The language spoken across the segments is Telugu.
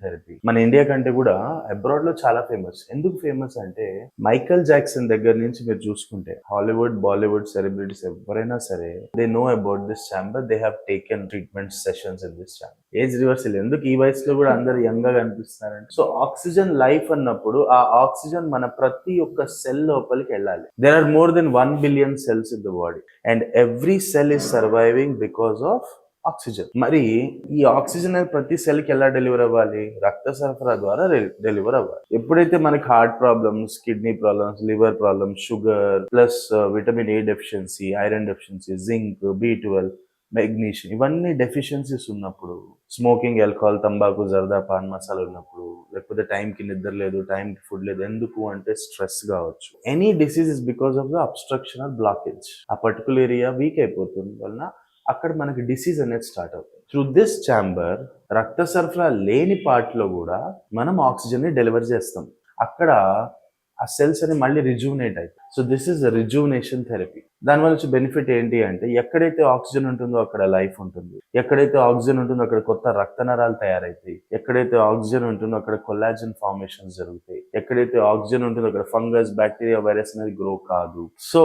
థెరపీ మన ఇండియా కంటే కూడా అబ్రాడ్ లో చాలా ఫేమస్. ఎందుకు ఫేమస్ అంటే మైకల్ జాక్సన్ దగ్గర నుంచి మీరు చూసుకుంటే హాలీవుడ్ బాలీవుడ్ సెలబ్రిటీస్ ఎవరైనా సరే they know about this chamber. They have taken treatment sessions in this chamber. Age reversal ఎందుకు ఈ వయసులో కూడా అందరు యంగ్ గా కనిపిస్తున్నారంటే సో ఆక్సిజన్ లైఫ్ అన్నప్పుడు ఆ ఆక్సిజన్ మన ప్రతి ఒక్క సెల్ లోపలికి వెళ్ళాలి. There are more than 1 billion cells in the body and every cell is surviving because of oxygen. మరి ఈ ఆక్సిజన్ అనేది ప్రతి సెల్ కి ఎలా డెలివర్ అవ్వాలి? రక్త సరఫరా ద్వారా డెలివర్ అవ్వాలి. ఎప్పుడైతే మనకి heart problems, kidney problems, liver problems, sugar plus vitamin A deficiency, iron deficiency, zinc, B12, magnesium ఇవన్నీ డెఫిషియన్సీస్ ఉన్నప్పుడు, స్మోకింగ్, ఆల్కహాల్, తంబాకు, జర్దా, పాన్ మసాలా ఉన్నప్పుడు, లేకపోతే టైంకి నిద్ర లేదు, టైంకి ఫుడ్ లేదు, ఎందుకు అంటే స్ట్రెస్ కావచ్చు. Any disease is because of the obstruction or blockage. ఆ పర్టికులర్ ఏరియా వీక్ అయిపోతుంది వలన అక్కడ మనకి డిసీజ్ అనేది స్టార్ట్ అవుతుంది. త్రూ దిస్ ఛాంబర్ రక్త సరఫరా లేని పార్ట్ లో కూడా మనం ఆక్సిజన్ ని డెలివర్ చేస్తాం. అక్కడ ఆ సెల్స్ అని మళ్ళీ రిజూనేట్ అవుతాయి. So this is rejuvenation therapy. దానివల్ల వచ్చే బెనిఫిట్ ఏంటి అంటే ఎక్కడైతే ఆక్సిజన్ ఉంటుందో అక్కడ లైఫ్ ఉంటుంది. ఎక్కడైతే ఆక్సిజన్ ఉంటుందో అక్కడ కొత్త రక్త నరాలు తయారవుతాయి. ఎక్కడైతే ఆక్సిజన్ ఉంటుందో అక్కడ కొల్లాజన్ ఫార్మేషన్స్ జరుగుతాయి. ఎక్కడైతే ఆక్సిజన్ ఉంటుందో అక్కడ ఫంగస్, బ్యాక్టీరియా, వైరస్ అనేది గ్రో కాదు. సో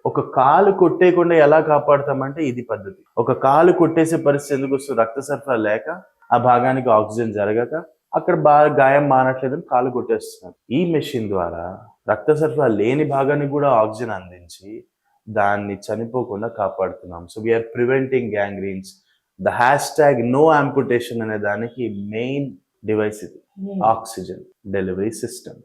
ఒక కాలు కొట్టేయకుండా ఎలా కాపాడతామంటే ఇది పద్ధతి. ఒక కాలు కొట్టేసే పరిస్థితి ఎందుకు వస్తుంది? రక్త సరఫరా లేక, ఆ భాగానికి ఆక్సిజన్ జరగక, అక్కడ బాగా గాయం మానట్లేదని కాలు కొట్టేస్తున్నారు. ఈ మెషిన్ ద్వారా రక్త సరఫరా లేని భాగానికి కూడా ఆక్సిజన్ అందించి దాన్ని చనిపోకుండా కాపాడుతున్నాం. So we are preventing gangrenes. The hash no amputation అనే దానికి మెయిన్ డివైస్ ఇది, ఆక్సిజన్ డెలివరీ సిస్టమ్.